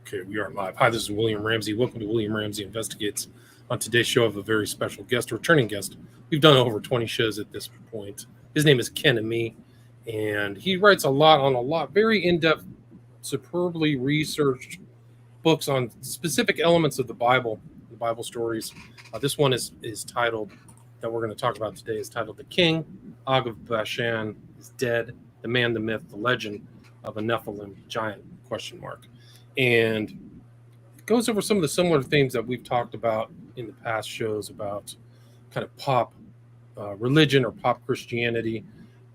Okay, we are live. Hi, this is William Ramsey. Welcome to William Ramsey Investigates. On today's show, I have a very special guest, a returning guest. We've done over 20 shows at this point. His name is Ken Ammi, and he writes a lot, very in-depth, superbly researched books on specific elements of the Bible stories. This one is titled, that we're going to talk about today, is titled The King, Og of Bashan, is Dead, the Man, the Myth, the Legend of a Nephilim Giant, ? And it goes over some of the similar themes that we've talked about in the past shows about kind of pop religion or pop Christianity,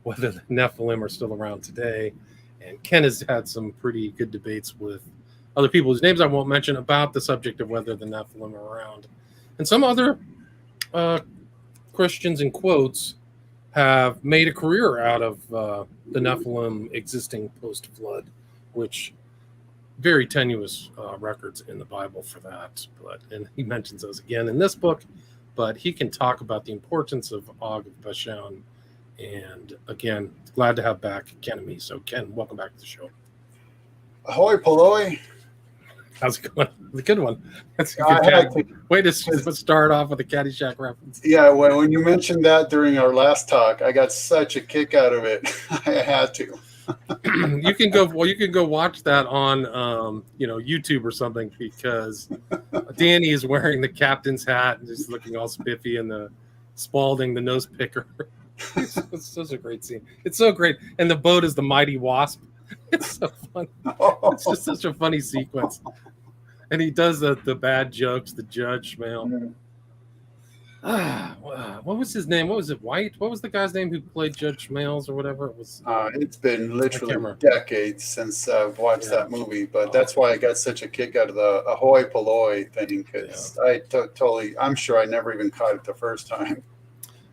whether the Nephilim are still around today. And Ken has had some pretty good debates with other people whose names I won't mention about the subject of whether the Nephilim are around. And some other Christians, in quotes, have made a career out of the Nephilim existing post-flood, which very tenuous records in the Bible for that. And he mentions those again in this book, but he can talk about the importance of Og of Bashan. And again, glad to have back Ken Ammi. So Ken, welcome back to the show. Ahoy, Poloi. How's it going? The good one. That's a good way to start off with a Caddyshack reference. Yeah, when you mentioned that during our last talk, I got such a kick out of it. I had to. You can go watch that on YouTube or something, because Danny is wearing the captain's hat and just looking all spiffy, and the Spalding, the nose picker. It's such a great scene. It's so great. And the boat is the Mighty Wasp. It's so funny. It's just such a funny sequence. And he does the bad jokes, the Judge Schmale. What was his name? What was it? White? What was the guy's name who played Judge Schmales or whatever it was? It's been literally decades since I've watched that movie, but that's why I got such a kick out of the Ahoy Poloi thing, because I'm sure I never even caught it the first time.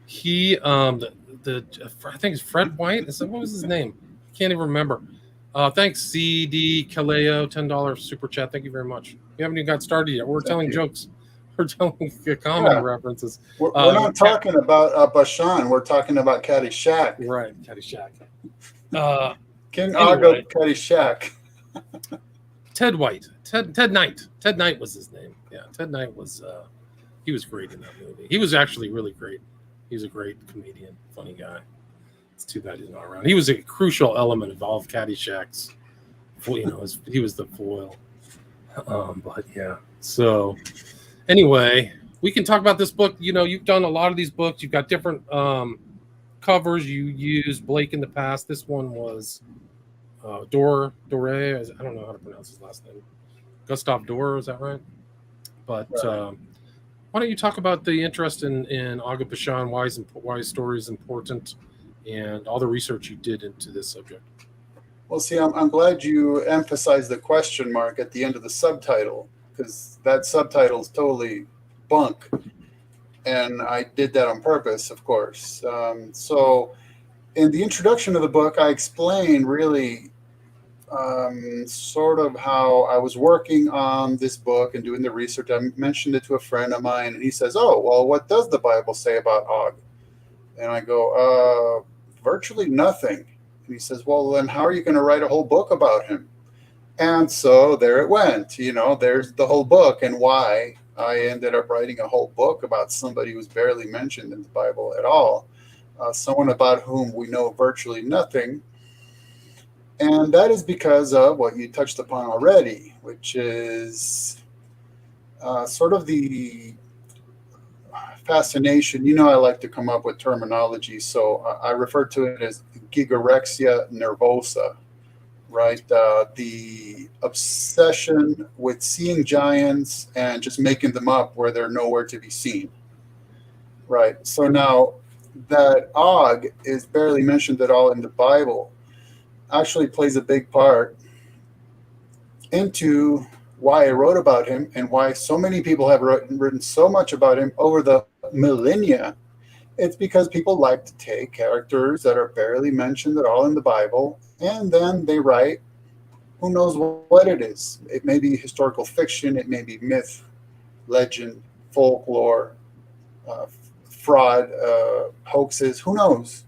He, I think it's Fred White. What was his name? I can't even remember. Thanks, CD Kaleo, $10 super chat. Thank you very much. We haven't even got started yet. We're telling jokes. We're telling comedy references. We're not talking about Bashan. We're talking about Caddyshack. Right, Caddyshack. King Argo Caddyshack. Ted White. Ted Knight. Ted Knight was his name. Yeah, Ted Knight was. He was great in that movie. He was actually really great. He's a great comedian, funny guy. It's too bad he's not around. He was a crucial element of all of Caddyshack's. He was the foil. But yeah. So anyway, we can talk about this book. You've done a lot of these books. You've got different covers. You used Blake in the past. This one was Dore. I don't know how to pronounce his last name. Gustav Dore, is that right? But why don't you talk about the interest in Og of Bashan, why his story is important, and all the research you did into this subject? Well, see, I'm glad you emphasized the question mark at the end of the subtitle, because that subtitle is totally bunk, and I did that on purpose, of course. So in the introduction of the book, I explain really sort of how I was working on this book and doing the research. I mentioned it to a friend of mine, and he says, "Oh, well, what does the Bible say about Og?" And I go, virtually nothing. And he says, "Well, then how are you going to write a whole book about him?" And so there it went. There's the whole book, and why I ended up writing a whole book about somebody who's barely mentioned in the Bible at all, someone about whom we know virtually nothing. And that is because of what you touched upon already, which is sort of the fascination. I like to come up with terminology, so I refer to it as gigorexia nervosa, right? The obsession with seeing giants and just making them up where they're nowhere to be seen, right? So now that Og is barely mentioned at all in the Bible actually plays a big part into why I wrote about him and why so many people have written so much about him over the millennia. It's because people like to take characters that are barely mentioned at all in the Bible, and then they write who knows what it is. It may be historical fiction, it may be myth, legend, folklore, fraud, hoaxes, who knows?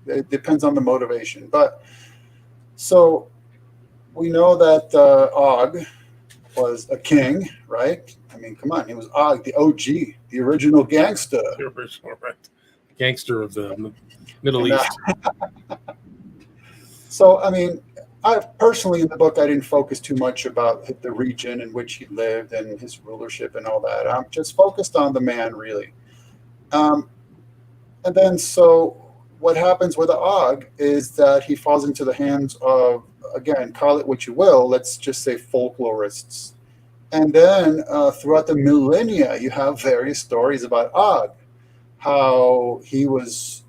It depends on the motivation. But so we know that Og was a king, right? I mean, come on, he was Og, the OG, the original gangster. The original, right? Gangster of the Middle And East. so, I mean, I personally in the book I didn't focus too much about the region in which he lived and his rulership and all that. I'm just focused on the man, really. Um, and then, so what happens with Og is that he falls into the hands of, again, call it what you will, let's just say folklorists. And then throughout the millennia, you have various stories about Og, how he was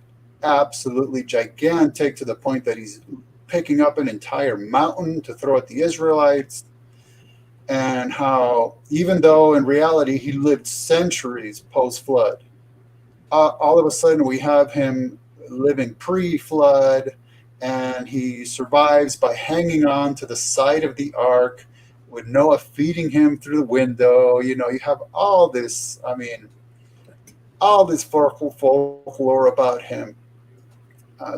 absolutely gigantic to the point that he's picking up an entire mountain to throw at the Israelites, and how even though in reality he lived centuries post-flood, all of a sudden we have him living pre-flood, and he survives by hanging on to the side of the ark with Noah feeding him through the window. You know, you have all this, I mean, all this folklore about him,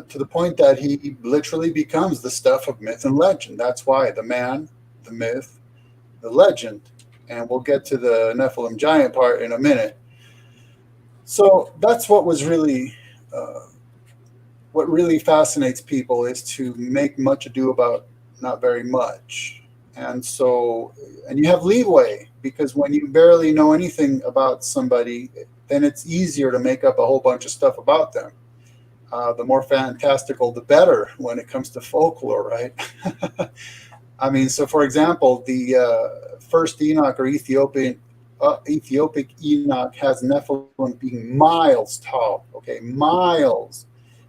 to the point that he literally becomes the stuff of myth and legend. That's why the man, the myth, the legend, and we'll get to the Nephilim giant part in a minute. So that's what was really, what really fascinates people, is to make much ado about not very much. And so, and you have leeway, because when you barely know anything about somebody, then it's easier to make up a whole bunch of stuff about them. The more fantastical, the better when it comes to folklore, right? I mean, so for example, the first Enoch, or Ethiopic Enoch, has Nephilim being miles tall, okay, miles.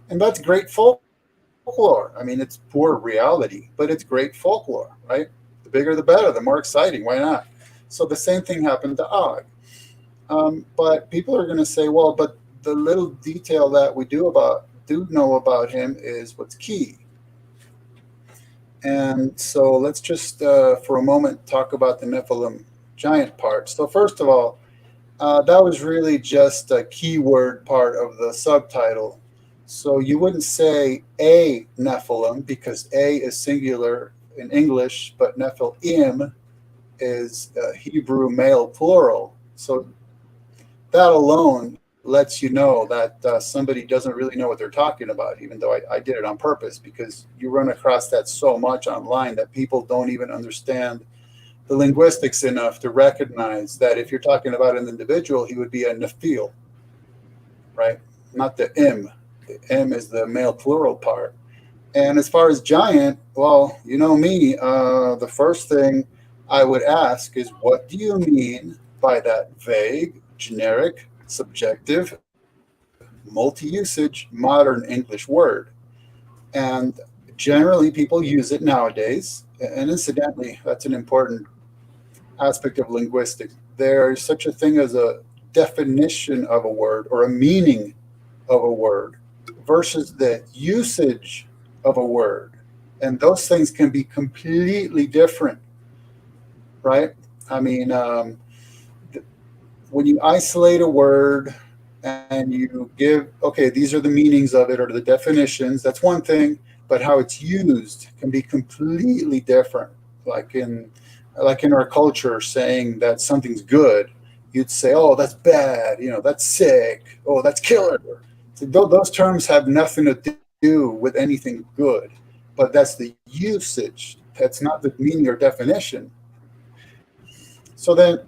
And that's great folklore. I mean, it's poor reality, but it's great folklore, right? The bigger the better, the more exciting. Why not? So the same thing happened to Og. But people are going to say, well, but the little detail that we do know about him is what's key. And so let's just, for a moment, talk about the Nephilim giant part. So first of all, that was really just a keyword part of the subtitle. So you wouldn't say a Nephilim, because a is singular in English, but Nephilim is Hebrew male plural. So that alone lets you know that somebody doesn't really know what they're talking about, even though I did it on purpose, because you run across that so much online that people don't even understand the linguistics enough to recognize that if you're talking about an individual, he would be a Nephil, right? Not the M. The M is the male plural part. And as far as giant, well, you know me, the first thing I would ask is, what do you mean by that vague, generic, subjective, multi-usage, modern English word? And generally people use it nowadays. And incidentally, that's an important aspect of linguistics. There's such a thing as a definition of a word, or a meaning of a word, versus the usage of a word. And those things can be completely different, right? I mean, when you isolate a word and you give, okay, these are the meanings of it, or the definitions, that's one thing, but how it's used can be completely different. Like in our culture, saying that something's good, you'd say, oh, that's bad, you know, that's sick, oh, that's killer. So those terms have nothing to do with anything good, but that's the usage. That's not the meaning or definition. So then,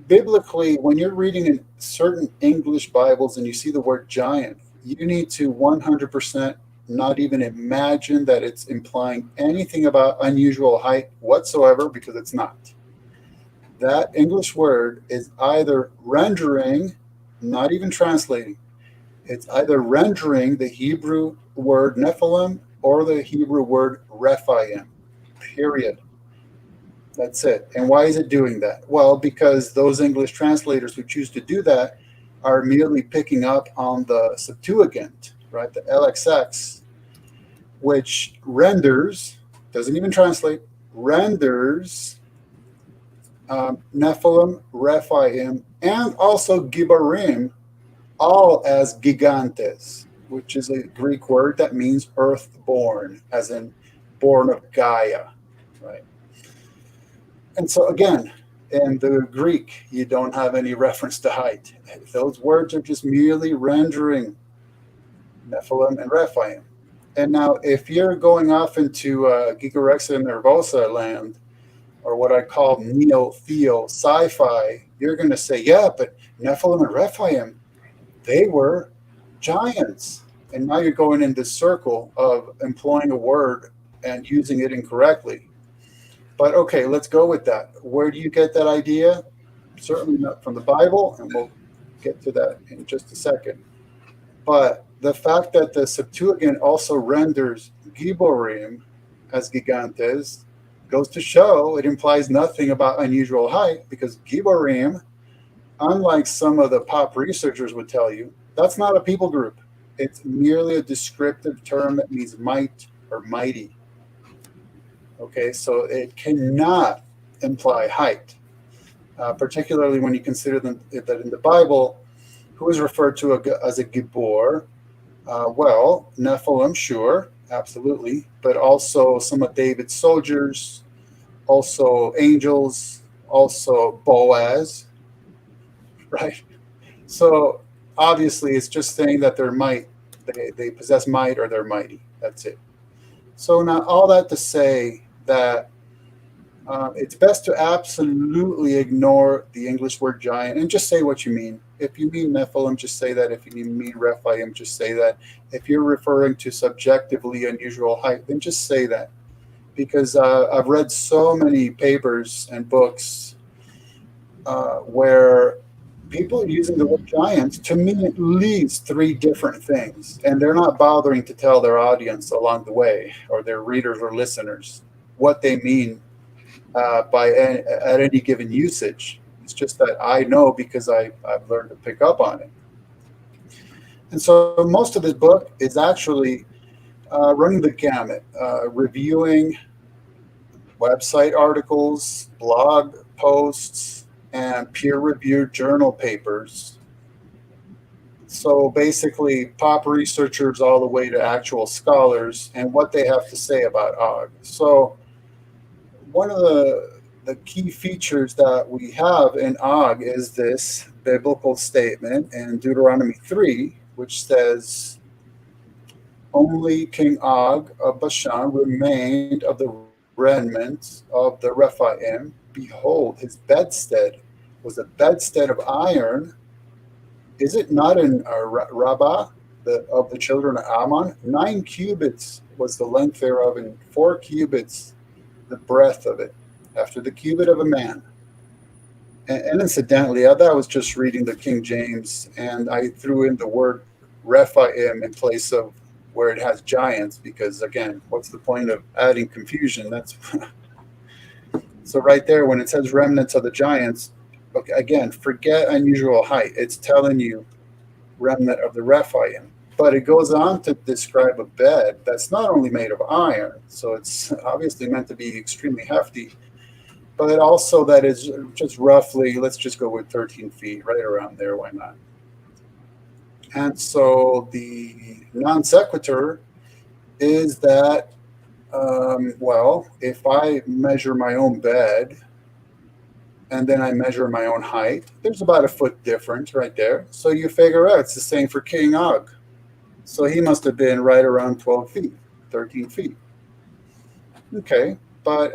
biblically, when you're reading in certain English Bibles and you see the word giant, you need to 100% not even imagine that it's implying anything about unusual height whatsoever, because it's not. That English word is either rendering, not even translating, it's either rendering the Hebrew word Nephilim or the Hebrew word Rephaim, period. That's it. And why is it doing that? Well, because those English translators who choose to do that are merely picking up on the Septuagint, right? The LXX, which renders, doesn't even translate, renders Nephilim, Rephaim, and also Gibarim, all as gigantes, which is a Greek word that means earthborn, as in born of Gaia, right? And so again, in the Greek, you don't have any reference to height. Those words are just merely rendering Nephilim and Rephaim. And now, if you're going off into Gigarexa Nervosa land, or what I call neo-theo sci-fi, you're going to say, yeah, but Nephilim and Rephaim, they were giants. And now you're going in this circle of employing a word and using it incorrectly. But okay, let's go with that. Where do you get that idea? Certainly not from the Bible, and we'll get to that in just a second. But the fact that the Septuagint also renders Giborim as gigantes goes to show it implies nothing about unusual height, because Giborim, unlike some of the pop researchers would tell you, that's not a people group. It's merely a descriptive term that means might or mighty. Okay, so it cannot imply height, particularly when you consider that in the Bible, who is referred to as a Gibor? Well, Nephilim, sure, absolutely, but also some of David's soldiers, also angels, also Boaz, right? So obviously, it's just saying that they're might, they possess might or they're mighty. That's it. So now all that to say that it's best to absolutely ignore the English word giant and just say what you mean. If you mean Nephilim, just say that. If you mean Rephaim, just say that. If you're referring to subjectively unusual height, then just say that. Because I've read so many papers and books where people are using the word giants to mean at least three different things, and they're not bothering to tell their audience along the way, or their readers or listeners, what they mean at any given usage. It's just that I know because I've learned to pick up on it. And so most of this book is actually running the gamut, reviewing website articles, blog posts, and peer-reviewed journal papers. So basically, pop researchers all the way to actual scholars and what they have to say about Og. So one of the key features that we have in Og is this biblical statement in Deuteronomy 3, which says, only King Og of Bashan remained of the remnants of the Rephaim. Behold, his bedstead was a bedstead of iron. Is it not in Rabbah of the children of Ammon? 9 cubits was the length thereof, and 4 cubits the breadth of it, after the cubit of a man. And incidentally, that was just reading the King James, and I threw in the word Rephaim in place of where it has giants, because again, what's the point of adding confusion? That's so right there when it says remnants of the giants. Okay, again, forget unusual height. It's telling you remnant of the Rephaim. But it goes on to describe a bed that's not only made of iron, so it's obviously meant to be extremely hefty, but also that is just roughly, let's just go with 13 feet, right around there, why not? And so the non sequitur is that, well, if I measure my own bed, and then I measure my own height, there's about a foot difference right there. So you figure out it's the same for King Og. So he must have been right around 12 feet, 13 feet. Okay, but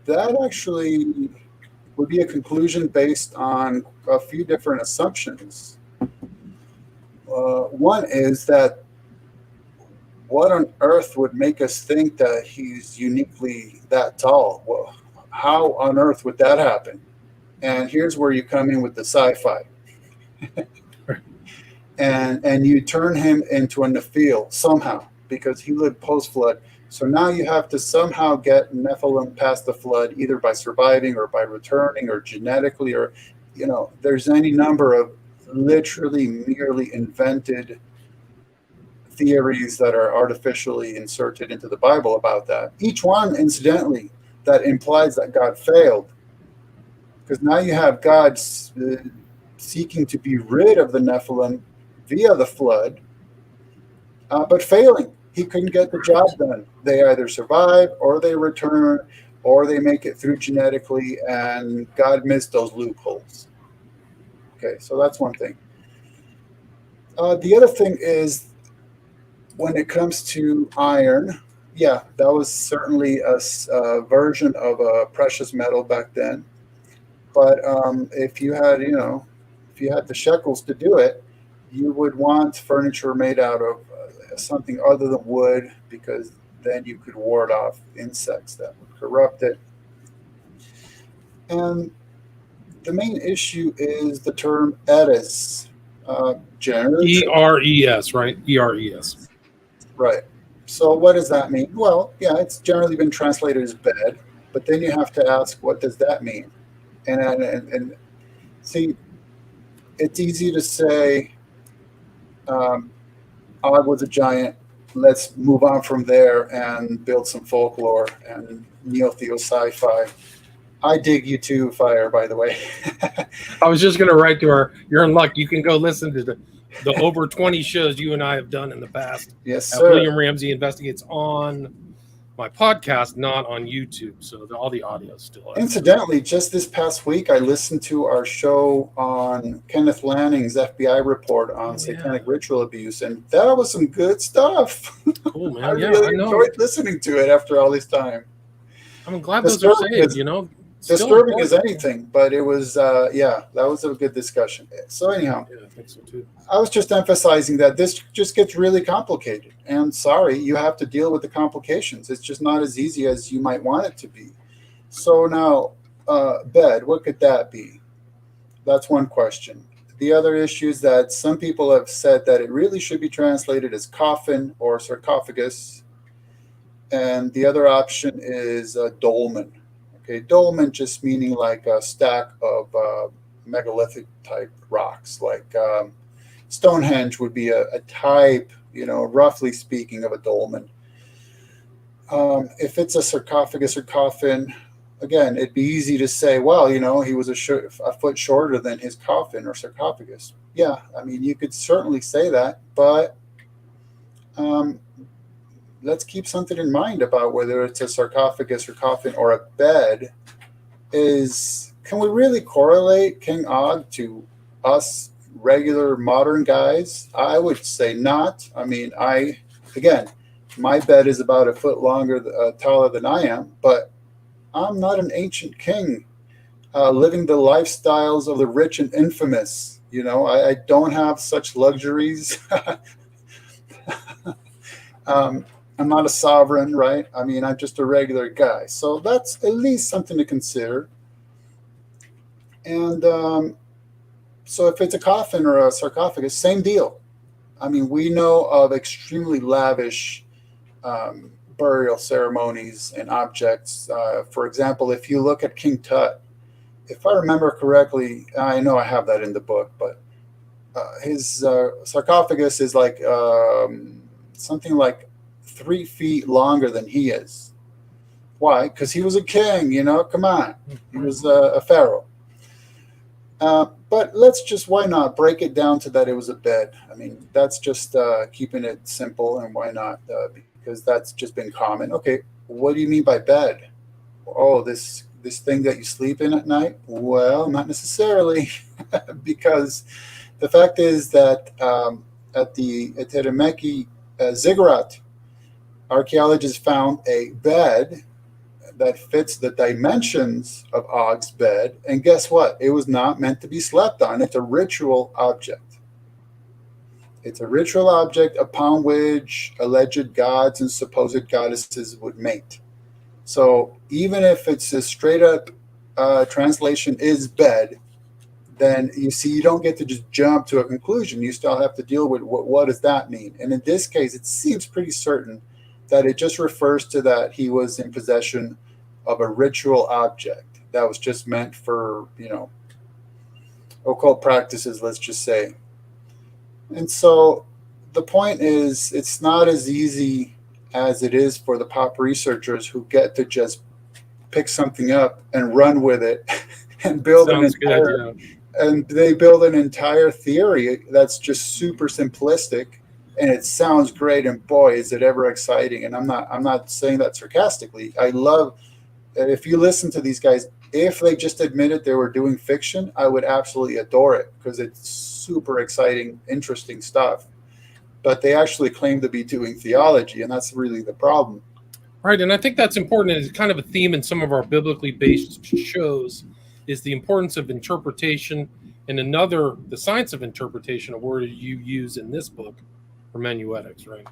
that actually would be a conclusion based on a few different assumptions. One is that what on earth would make us think that he's uniquely that tall? Well, how on earth would that happen? And here's where you come in with the sci-fi. and you turn him into a Nephil somehow, because he lived post-flood. So now you have to somehow get Nephilim past the flood, either by surviving or by returning or genetically, or, there's any number of literally merely invented theories that are artificially inserted into the Bible about that. Each one, incidentally, that implies that God failed. Because now you have God seeking to be rid of the Nephilim via the flood, but failing. He couldn't get the job done. They either survive or they return, or they make it through genetically, and God missed those loopholes. Okay, so that's one thing. The other thing is when it comes to iron, yeah, that was certainly a version of a precious metal back then. But if you had, if you had the shekels to do it, you would want furniture made out of something other than wood, because then you could ward off insects that would corrupt it. And the main issue is the term Eres. Generally, ERES, right? ERES. right. So what does that mean? Well, yeah, it's generally been translated as bed, but then you have to ask, what does that mean? And see, it's easy to say, um, Og was a giant. Let's move on from there and build some folklore and neo-theo sci-fi. I dig you too, Fire, by the way. I was just going to write to her, you're in luck. You can go listen to the over 20 shows you and I have done in the past. Yes, at sir. William Ramsey Investigates on my podcast, not on YouTube. So all the audio is still. Incidentally, just this past week, I listened to our show on Kenneth Lanning's FBI report on satanic ritual abuse, and that was some good stuff. Cool, man. I really enjoyed listening to it after all this time. I'm glad those are saved, Disturbing as anything, but it was, that was a good discussion. So anyhow, yeah, I think so too. I was just emphasizing that this just gets really complicated. And sorry, you have to deal with the complications. It's just not as easy as you might want it to be. So now, bed, what could that be? That's one question. The other issue is that some people have said that it really should be translated as coffin or sarcophagus. And the other option is dolmen. Okay, dolmen just meaning like a stack of megalithic type rocks, like Stonehenge would be a type, roughly speaking, of a dolmen. If it's a sarcophagus or coffin, again, it'd be easy to say, well, he was a foot shorter than his coffin or sarcophagus. Yeah, I mean, you could certainly say that, but let's keep something in mind about whether it's a sarcophagus or coffin or a bed. Can we really correlate King Og to us regular modern guys? I would say not. I mean, my bed is about a foot longer, taller than I am, but I'm not an ancient king living the lifestyles of the rich and infamous. I don't have such luxuries. I'm not a sovereign, right? I mean, I'm just a regular guy. So that's at least something to consider. And so if it's a coffin or a sarcophagus, same deal. I mean, we know of extremely lavish burial ceremonies and objects. For example, if you look at King Tut, if I remember correctly, I know I have that in the book, but his sarcophagus is like something like 3 feet longer than he is. Why? Because he was a king, come on. He was a pharaoh. But why not break it down to that it was a bed? I mean, that's just keeping it simple, and why not? Because that's just been common. Okay, what do you mean by bed? Oh, this thing that you sleep in at night? Well, not necessarily, because the fact is that at the Eterimeki ziggurat, archaeologists found a bed that fits the dimensions of Og's bed. And guess what? It was not meant to be slept on. It's a ritual object. It's a ritual object upon which alleged gods and supposed goddesses would mate. So even if it's a straight up translation is bed, then you don't get to just jump to a conclusion. You still have to deal with what does that mean? And in this case, it seems pretty certain that it just refers to that he was in possession of a ritual object that was just meant for, occult practices, let's just say. And so the point is, it's not as easy as it is for the pop researchers who get to just pick something up and run with it and build and they build an entire theory that's just super simplistic. And it sounds great, and boy, is it ever exciting! And I'm not saying that sarcastically. I love And if you listen to these guys, if they just admitted they were doing fiction, I would absolutely adore it because it's super exciting, interesting stuff. But they actually claim to be doing theology, and that's really the problem. Right, and I think that's important. It's kind of a theme in some of our biblically based shows is the importance of interpretation, and another, the science of interpretation, a word you use in this book, hermeneutics, right?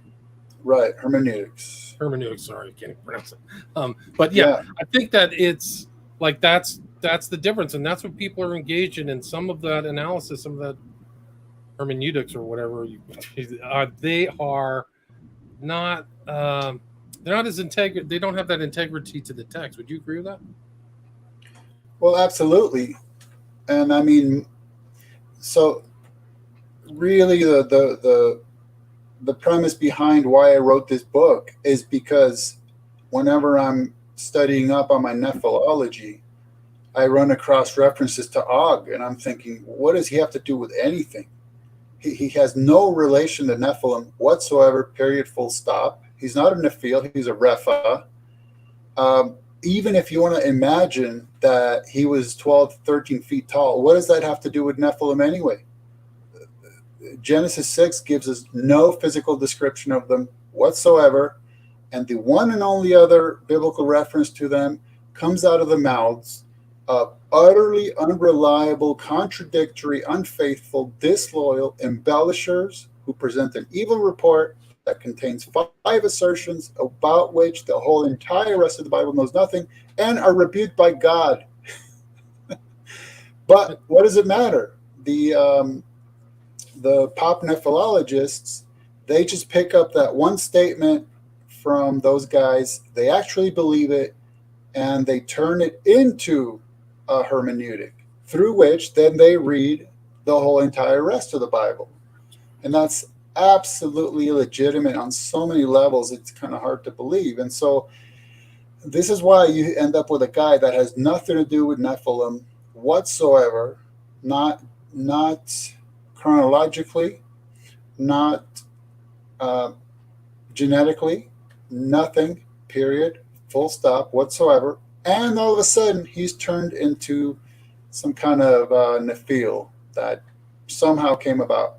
Right, hermeneutics. Hermeneutics, sorry, I can't even pronounce it. But Yeah, I think that it's like that's the difference, and that's what people are engaged in. And some of that analysis, some of that hermeneutics or whatever, they are not. They're not as integrity. They don't have that integrity to the text. Would you agree with that? well, absolutely. And I mean, so really, the premise behind why I wrote this book is because whenever I'm studying up on my nephilology, I run across references to Og, and I'm thinking, what does he have to do with anything? He has no relation to Nephilim whatsoever, period, full stop. He's not a Nephil, he's a Repha. Even if you want to imagine that he was 12, 13 feet tall, what does that have to do with Nephilim anyway? Genesis 6 gives us no physical description of them whatsoever, and the one and only other biblical reference to them comes out of the mouths of utterly unreliable, contradictory, unfaithful, disloyal embellishers who present an evil report that contains 5 assertions about which the whole entire rest of the Bible knows nothing and are rebuked by God. But what does it matter? The pop nephilologists, they just pick up that one statement from those guys, they actually believe it, and they turn it into a hermeneutic through which then they read the whole entire rest of the Bible. And that's absolutely illegitimate on so many levels, it's kind of hard to believe. And so this is why you end up with a guy that has nothing to do with Nephilim whatsoever, not chronologically, not genetically, nothing, period, full stop whatsoever. And all of a sudden, he's turned into some kind of Nephil that somehow came about.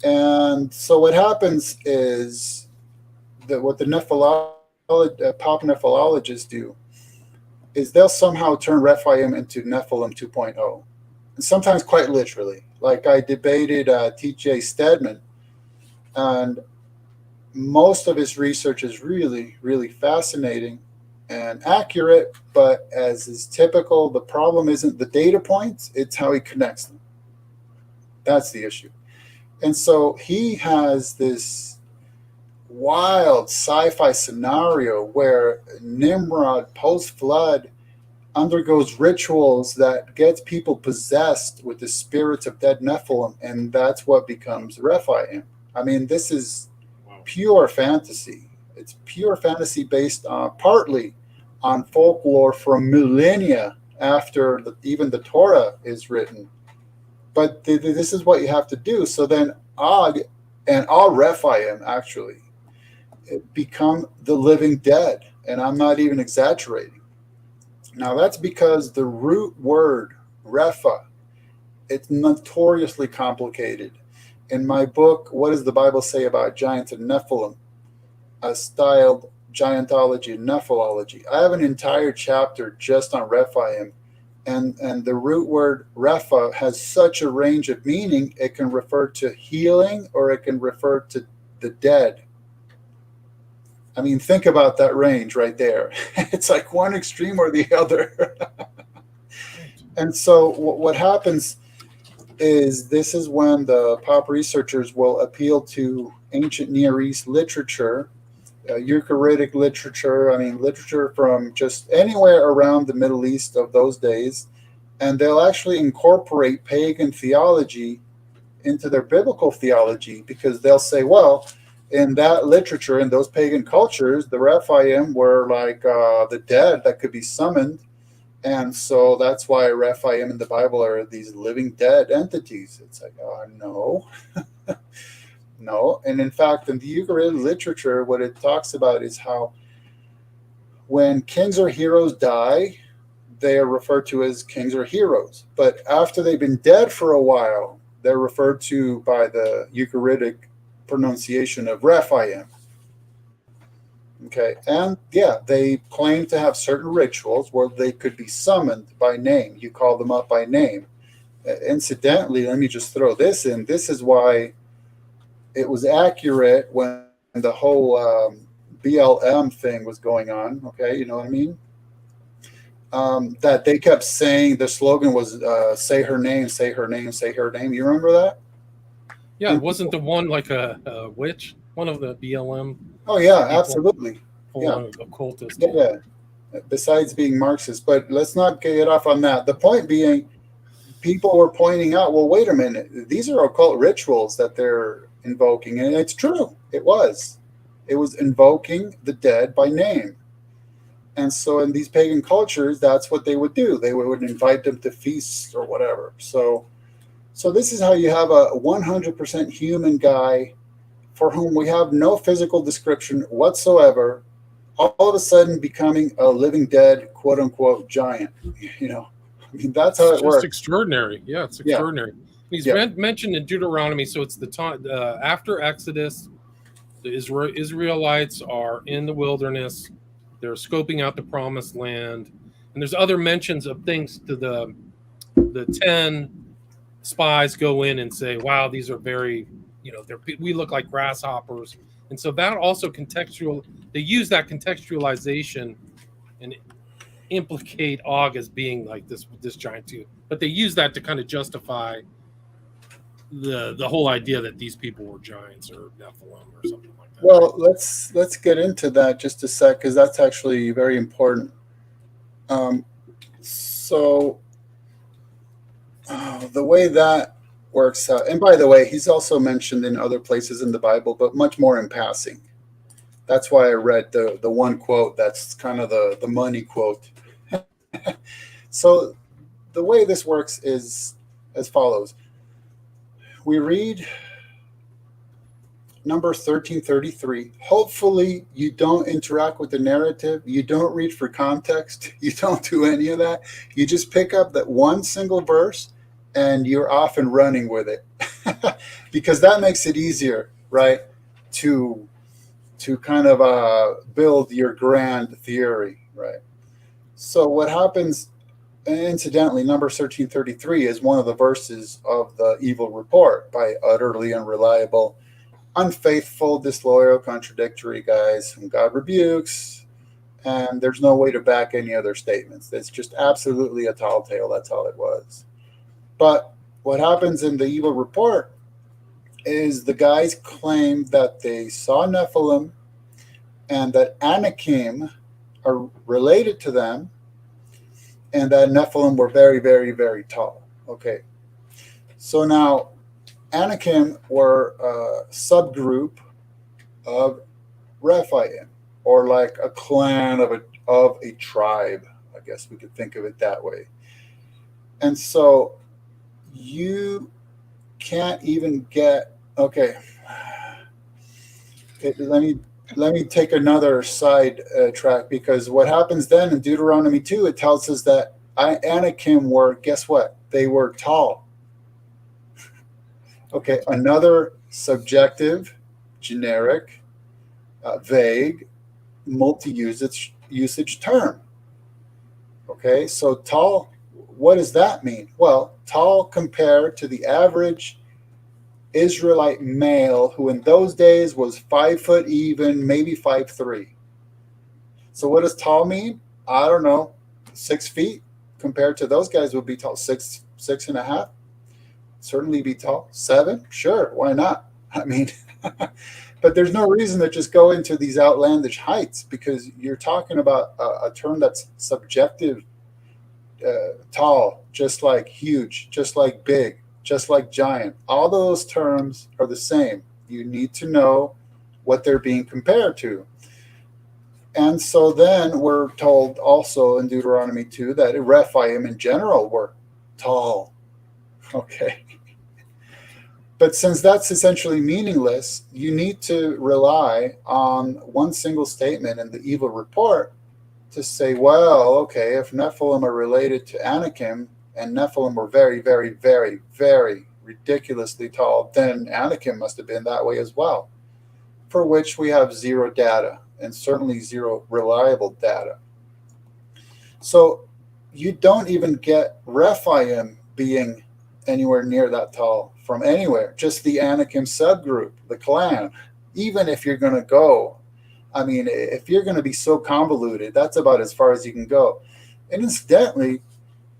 And so what happens is that what the pop nephilologists do is they'll somehow turn Rephaim into Nephilim 2.0, and sometimes quite literally. Like I debated T.J. Stedman, and most of his research is really, really fascinating and accurate, but as is typical, the problem isn't the data points, it's how he connects them. That's the issue. And so he has this wild sci-fi scenario where Nimrod post-flood undergoes rituals that gets people possessed with the spirits of dead Nephilim, and that's what becomes Rephaim. I mean, this is pure fantasy. It's pure fantasy based partly on folklore from millennia after even the Torah is written. But this is what you have to do. So then Og and all Rephaim actually become the living dead. And I'm not even exaggerating. Now that's because the root word Repha, it's notoriously complicated. In my book, What Does the Bible Say About Giants and Nephilim? Styled Giantology and Nephilology. I have an entire chapter just on Rephaim. And the root word Repha has such a range of meaning. It can refer to healing or it can refer to the dead. I mean, think about that range right there. It's like one extreme or the other. And so what happens is this is when the pop researchers will appeal to ancient Near East literature, Ugaritic literature, I mean, literature from just anywhere around the Middle East of those days, and they'll actually incorporate pagan theology into their biblical theology because they'll say, well, in that literature, in those pagan cultures, the Rephaim were like the dead that could be summoned. And so that's why Rephaim in the Bible are these living dead entities. It's like, no. No. And in fact, in the Ugaritic literature, what it talks about is how When kings or heroes die, they are referred to as kings or heroes. But after they've been dead for a while, they're referred to by the Ugaritic pronunciation of Rephaim. Okay, and yeah, they claim to have certain rituals where they could be summoned by name. You call them up by name. Incidentally, let me just throw this in. This is why it was accurate when the whole BLM thing was going on. Okay, you know what I mean? That they kept saying the slogan was "Say her name, say her name, say her name." You remember that? Yeah, And wasn't the one like a witch? One of the BLM oh yeah, people, absolutely. full Yeah, on occultist. yeah. Besides being Marxist, but let's not get off on that. The point being, people were pointing out, well, wait a minute, these are occult rituals that they're invoking, and it's true. It was. It was invoking the dead by name. And so in these pagan cultures, that's what they would do. They would invite them to feasts or whatever. So this is how you have a 100% human guy for whom we have no physical description whatsoever, all of a sudden becoming a living dead, quote unquote, giant. You know, I mean, that's how It's it just works. extraordinary. Yeah, it's Yeah, extraordinary. He's yeah, mentioned in Deuteronomy, so it's the time after Exodus. The Israelites are in the wilderness. They're scoping out the promised land, and there's other mentions of things to the 10 spies go in and say, "Wow, these are very, we look like grasshoppers," and so that also contextual. They use that contextualization and implicate Og as being like this giant too, but they use that to kind of justify the whole idea that these people were giants or Nephilim or something like that, right? well, let's get into that just a sec, because that's actually very important. So the way that works out, and by the way, he's also mentioned in other places in the Bible, but much more in passing. That's why I read the one quote that's kind of the money quote. So the way this works is as follows. We read Numbers 13:33. Hopefully you don't interact with the narrative. You don't read for context. You don't do any of that. You just pick up that one single verse and you're off and running with it. Because that makes it easier, right? To kind of build your grand theory, right? So what happens, incidentally, Numbers 13:33 is one of the verses of the evil report by utterly unreliable, unfaithful, disloyal, contradictory guys whom God rebukes, and there's no way to back any other statements. It's just absolutely a tall tale. That's all it was. But what happens in the evil report is the guys claim that they saw Nephilim and that Anakim are related to them, and that Nephilim were very, very, very tall. Okay. So now Anakim were a subgroup of Rephaim, or like a clan of a tribe. I guess we could think of it that way. And so you can't even get okay. Let me take another side track, because what happens then in Deuteronomy 2, it tells us that Anakim were, guess what? They were tall. Okay, another subjective, generic, vague, multi-usage term. Okay, so tall, what does that mean? Well, tall compared to the average Israelite male, who in those days was 5 foot even, maybe 5'3". So what does tall mean? I don't know. 6 feet compared to those guys would be tall. 6.5. Certainly be tall. 7, sure, why not? I mean, but there's no reason to just go into these outlandish heights, because you're talking about a term that's subjective. Tall, just like huge, just like big, just like giant. All those terms are the same. You need to know what they're being compared to. And so then we're told also in Deuteronomy 2 that Rephaim in general were tall. Okay. But since that's essentially meaningless, you need to rely on one single statement in the evil report to say, well, okay, if Nephilim are related to Anakim, and Nephilim were very, very, very, very ridiculously tall, then Anakim must have been that way as well, for which we have zero data, and certainly zero reliable data. So you don't even get Rephaim being anywhere near that tall from anywhere, just the Anakim subgroup, the clan. Even if you're going to go, I mean, if you're going to be so convoluted, that's about as far as you can go. And incidentally,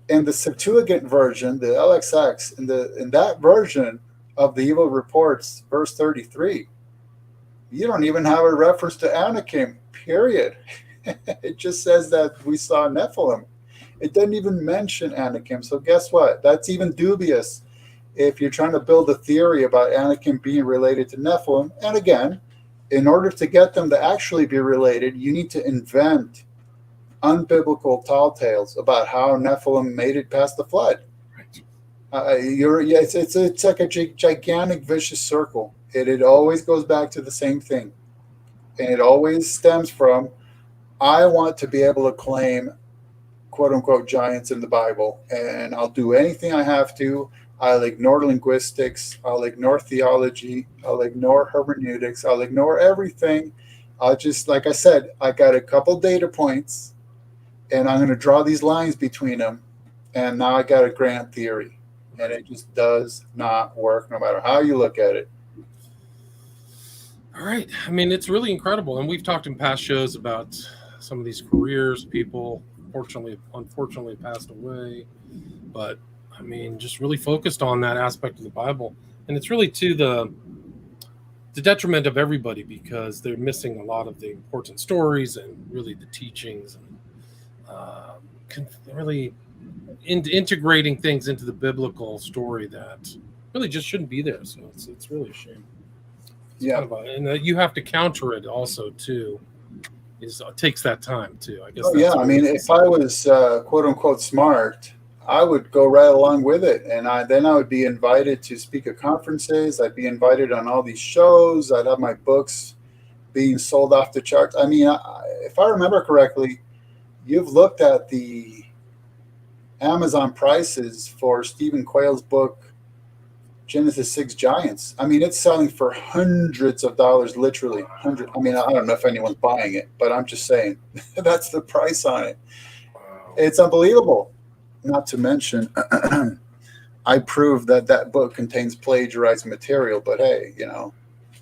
in the Septuagint version, the LXX, in that version of the Evil Reports, verse 33, you don't even have a reference to Anakim, period. It just says that we saw Nephilim. It doesn't even mention Anakim. So guess what? That's even dubious if you're trying to build a theory about Anakim being related to Nephilim. And again, in order to get them to actually be related, you need to invent unbiblical tall tales about how Nephilim made it past the flood. It's like a gigantic vicious circle. It always goes back to the same thing. And it always stems from, I want to be able to claim quote unquote giants in the Bible, and I'll do anything I have to. I'll ignore linguistics. I'll ignore theology. I'll ignore hermeneutics. I'll ignore everything. I'll just, like I said, I got a couple data points, and I'm going to draw these lines between them, and now I got a grand theory, and it just does not work no matter how you look at it. All right. I mean, it's really incredible, and we've talked in past shows about some of these careers. People, unfortunately, passed away, but I mean, just really focused on that aspect of the Bible, and it's really to the detriment of everybody because they're missing a lot of the important stories and really the teachings and really integrating things into the biblical story that really just shouldn't be there. So it's really a shame. Yeah, and you have to counter it also too. It takes that time too, I guess. Oh, yeah, I mean, if I was quote unquote smart, I would go right along with it, and then I would be invited to speak at conferences. I'd be invited on all these shows. I'd have my books being sold off the charts. I mean, if I remember correctly, you've looked at the Amazon prices for Stephen Quayle's book, Genesis 6 Giants. I mean, it's selling for hundreds of dollars, literally hundreds. I mean, I don't know if anyone's buying it, but I'm just saying that's the price on it. It's unbelievable. Not to mention, I proved that book contains plagiarized material, but hey,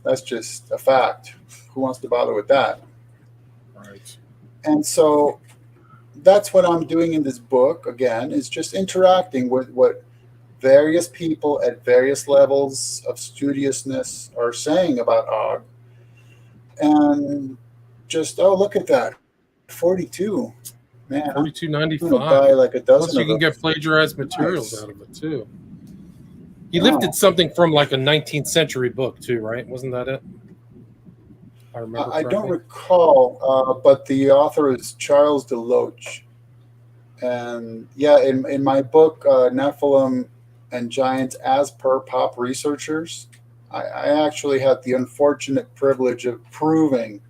that's just a fact. Who wants to bother with that? Right. And so that's what I'm doing in this book, again, is just interacting with what various people at various levels of studiousness are saying about Og. And just, oh, look at that. 42. Man, 42.95. Buy like a dozen. Plus, you can get plagiarized materials out of it too. He lifted something from like a 19th century book too, right? Wasn't that it? I remember. I don't recall, but the author is Charles DeLoach. And yeah, in my book, Nephilim and Giants as per pop researchers, I actually had the unfortunate privilege of proving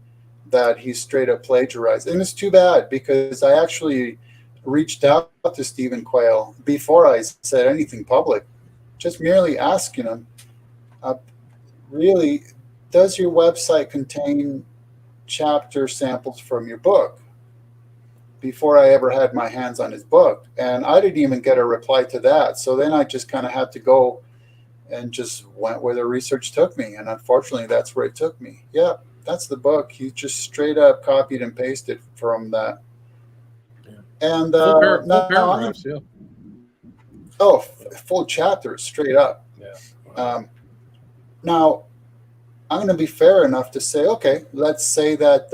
that he straight up plagiarized. And it's too bad because I actually reached out to Stephen Quayle before I said anything public, just merely asking him, really, does your website contain chapter samples from your book? Before I ever had my hands on his book. And I didn't even get a reply to that. So then I just kind of had to go and just went where the research took me. And unfortunately, that's where it took me. Yeah, that's the book. He just straight up copied and pasted from that. Yeah. And full paragraphs, yeah. Oh, full chapters, straight up. Yeah. Wow. Now, I'm going to be fair enough to say, okay, let's say that,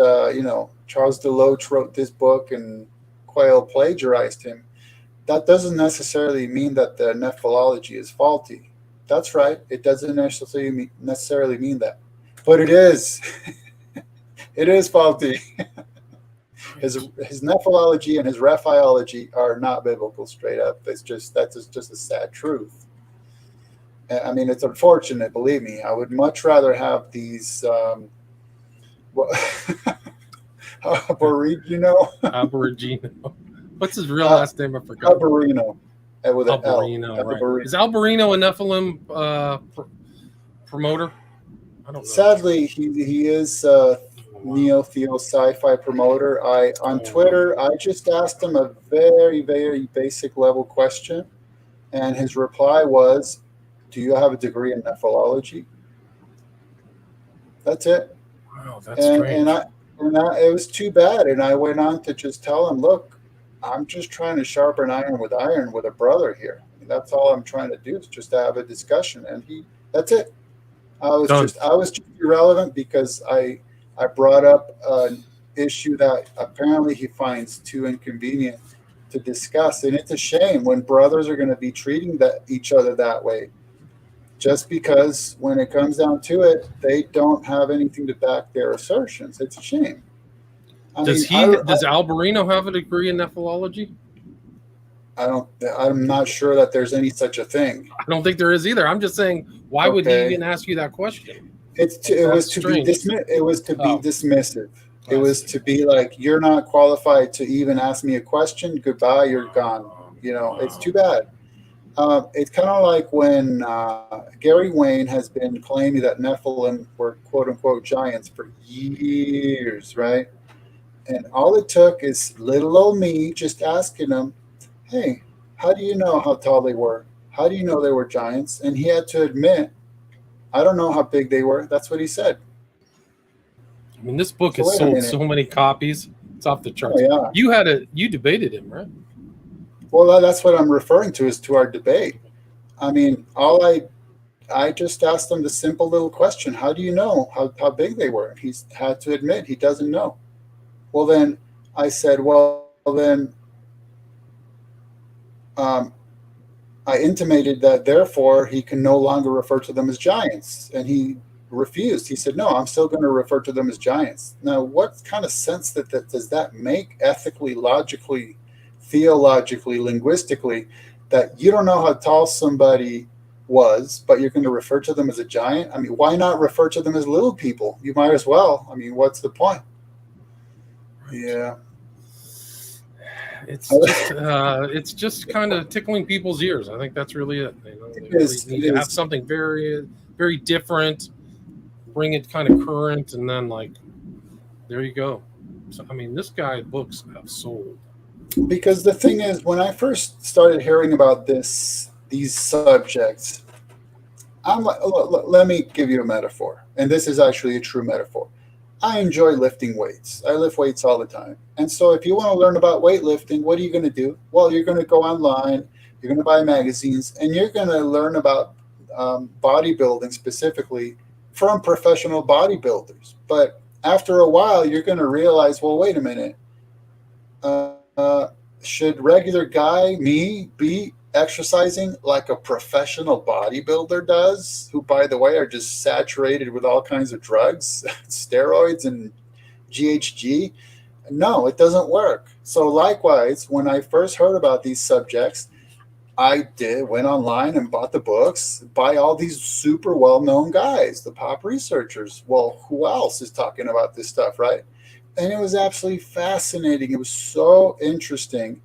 Charles DeLoach wrote this book and Quayle plagiarized him. That doesn't necessarily mean that the Nephilology is faulty. That's right. It doesn't necessarily mean that. But it is. It is faulty. His Nephilology and his Raphaology are not biblical straight up. That's just a sad truth. I mean, it's unfortunate, believe Aborigino. Aborigino. What's his real Uh, last name? I forgot. Alberino, with an L. Alberino, right? Alberino. Is Alberino a Nephilim promoter? I don't know. Sadly, he is neo-theo sci-fi promoter. On Twitter, I just asked him a very, very basic level question, and his reply was, "Do you have a degree in nephrology?" That's it. Wow, that's And strange. it was too bad. And I went on to just tell him, "Look, I'm just trying to sharpen iron with a brother here. I mean, that's all I'm trying to do is just to have a discussion." And that's it. Done. I was just irrelevant because I brought up an issue that apparently he finds too inconvenient to discuss, and it's a shame when brothers are going to be treating each other that way, just because when it comes down to it, they don't have anything to back their assertions. It's a shame. Does Alberino have a degree in nephrology? I'm not sure that there's any such a thing. I don't think there is either. I'm just saying, why would he even ask you that question? It was to be dismissive. It was to be like, you're not qualified to even ask me a question. Goodbye, you're gone. It's too bad. It's kind of like when Gary Wayne has been claiming that Nephilim were quote unquote giants for years, right? And all it took is little old me just asking him, "Hey, how do you know how tall they were? How do you know they were giants?" And he had to admit, "I don't know how big they were." That's what he said. I mean, this book has sold so many copies. It's off the charts. Oh, yeah. You debated him, right? Well, that's what I'm referring to is to our debate. I mean, I just asked him the simple little question: "How do you know how big they were?" He's had to admit he doesn't know. Well, then I said, "Well, then." I intimated that therefore he can no longer refer to them as giants, and he refused. He said, "No, I'm still going to refer to them as giants." Now, what kind of sense does that make ethically, logically, theologically, linguistically, that you don't know how tall somebody was, but you're going to refer to them as a giant? I mean, why not refer to them as little people? You might as well. I mean, what's the point? Yeah. It's just kind of tickling people's ears. I think that's really it. They really need to have something very, very different, bring it kind of current, and then there you go. So I mean, this guy books have sold. Because the thing is, when I first started hearing about these subjects, I'm like, let me give you a metaphor, and this is actually a true metaphor. I enjoy lifting weights. I lift weights all the time. And so if you want to learn about weightlifting, what are you going to do? Well, you're going to go online, you're going to buy magazines, and you're going to learn about bodybuilding specifically from professional bodybuilders. But after a while, you're going to realize, well, wait a minute. Should regular guy, me, be exercising like a professional bodybuilder does, who, by the way, are just saturated with all kinds of drugs, steroids and GHG? No, it doesn't work. So likewise, when I first heard about these subjects, went online and bought the books by all these super well-known guys, the pop researchers. Well, who else is talking about this stuff, right? And it was absolutely fascinating. It was so interesting.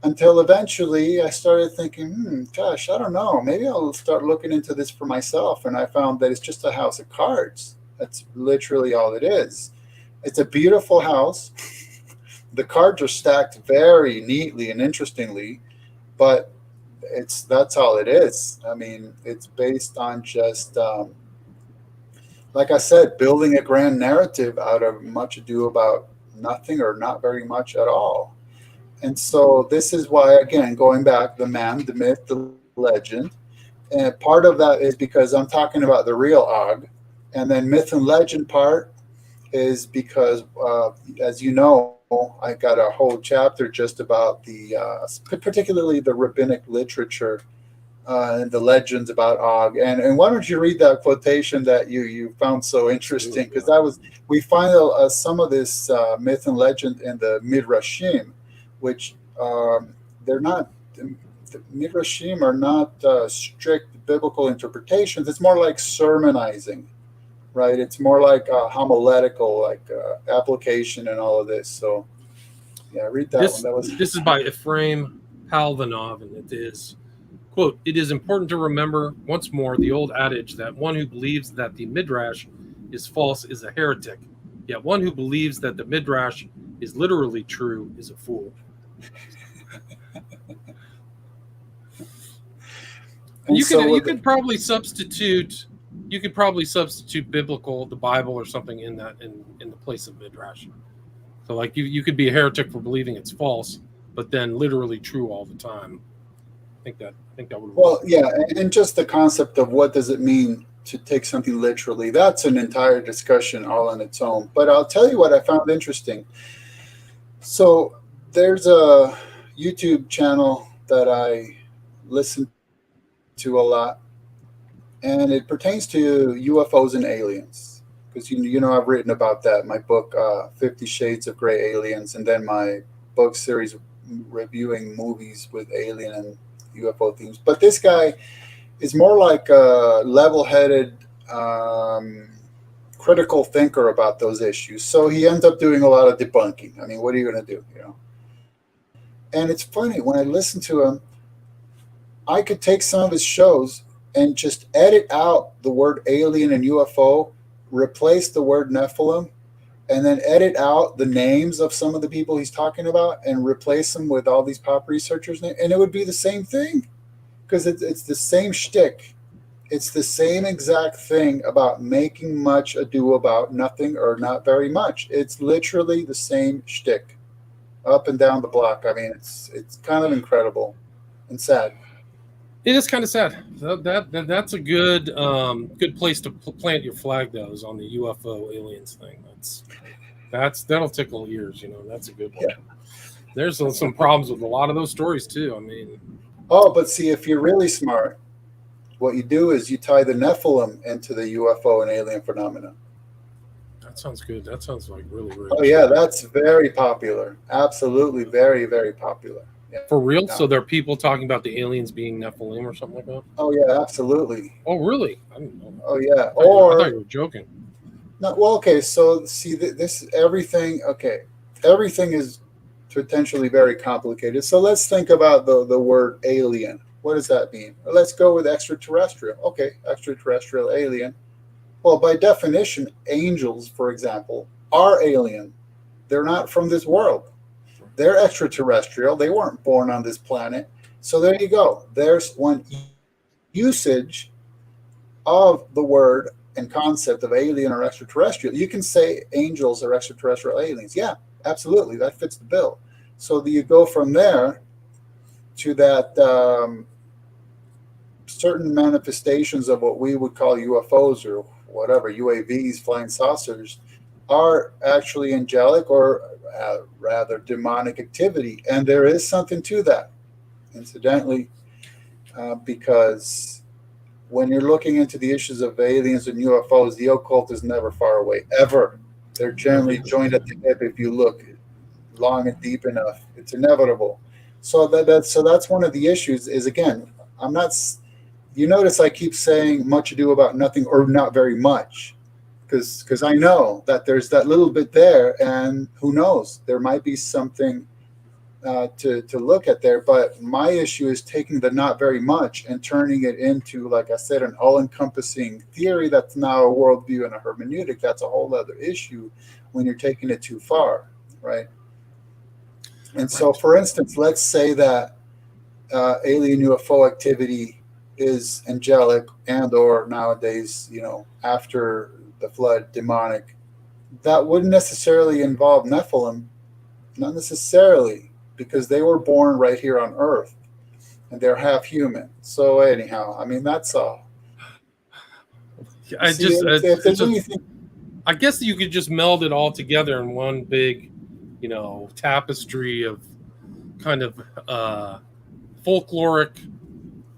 Until eventually I started thinking, gosh, I don't know. Maybe I'll start looking into this for myself. And I found that it's just a house of cards. That's literally all it is. It's a beautiful house. The cards are stacked very neatly and interestingly, but that's all it is. I mean, it's based on just, like I said, building a grand narrative out of much ado about nothing or not very much at all. And so this is why, again, going back, the man, the myth, the legend. And part of that is because I'm talking about the real Og. And then myth and legend part is because, as you know, I got a whole chapter just about particularly the rabbinic literature and the legends about Og. And why don't you read that quotation that you found so interesting? Because we find some of this myth and legend in the Midrashim, which they're not. The Midrashim are not strict biblical interpretations. It's more like sermonizing, right? It's more like a homiletical, like application and all of this. So yeah, read that one. This That was this is by Ephraim Palvanov, and it is, quote, "It is important to remember once more the old adage that one who believes that the Midrash is false is a heretic, yet one who believes that the Midrash is literally true is a fool." and so You with could probably substitute biblical, the Bible or something in that in the place of Midrash. So like you could be a heretic for believing it's false, but then literally true all the time. I think that would work. well, yeah, and just the concept of what does it mean to take something literally. That's an entire discussion all on its own. But I'll tell you what I found interesting. So there's a YouTube channel that I listen to a lot, and it pertains to UFOs and aliens. Because you know I've written about that. My book, 50 Shades of Gray Aliens, and then my book series reviewing movies with alien and UFO themes. But this guy is more like a level-headed, critical thinker about those issues. So he ends up doing a lot of debunking. I mean, what are you going to do? You know. And it's funny when I listen to him, I could take some of his shows and just edit out the word alien and UFO, replace the word Nephilim, and then edit out the names of some of the people he's talking about and replace them with all these pop researchers, and it would be the same thing because it's the same shtick. It's the same exact thing about making much ado about nothing or not very much. It's literally the same shtick up and down the block. I mean, it's kind of incredible and sad. It is kind of sad. That's a good good place to plant your flag, though, is on the UFO aliens thing. That'll tickle ears. You know, that's a good one. Yeah. There's some problems with a lot of those stories too. I mean, oh, but see, if you're really smart, what you do is you tie the Nephilim into the UFO and alien phenomena. that sounds good. That sounds like really. Oh yeah, that's very popular. Absolutely, very, very popular. Yeah. For real? Yeah. So there are people talking about the aliens being Nephilim or something like that? Oh yeah, absolutely. Oh really? I didn't know. Oh yeah. I thought you were joking. No, well, okay. So see, this everything. Okay, everything is potentially very complicated. So let's think about the word alien. What does that mean? Well, let's go with extraterrestrial. Okay, extraterrestrial alien. Well, by definition, angels, for example, are alien. They're not from this world. They're extraterrestrial. They weren't born on this planet. So there you go. There's one usage of the word and concept of alien or extraterrestrial. You can say angels are extraterrestrial aliens. Yeah, absolutely. That fits the bill. So you go from there to that certain manifestations of what we would call UFOs or whatever, UAVs, flying saucers, are actually angelic or rather demonic activity. And there is something to that, incidentally, because when you're looking into the issues of aliens and UFOs, the occult is never far away, ever. They're generally joined at the hip if you look long and deep enough. It's inevitable. So that's one of the issues is, again, I'm not, you notice I keep saying much ado about nothing or not very much, because I know that there's that little bit there, and who knows, there might be something to look at there. But my issue is taking the not very much and turning it into, like I said, an all-encompassing theory that's now a worldview and a hermeneutic. That's a whole other issue when you're taking it too far, right? And so, for instance, let's say that alien UFO activity is angelic and or nowadays, after the flood, demonic. That wouldn't necessarily involve Nephilim, not necessarily, because they were born right here on Earth and they're half human. So anyhow, I mean, that's all. I guess you could just meld it all together in one big, tapestry of kind of folkloric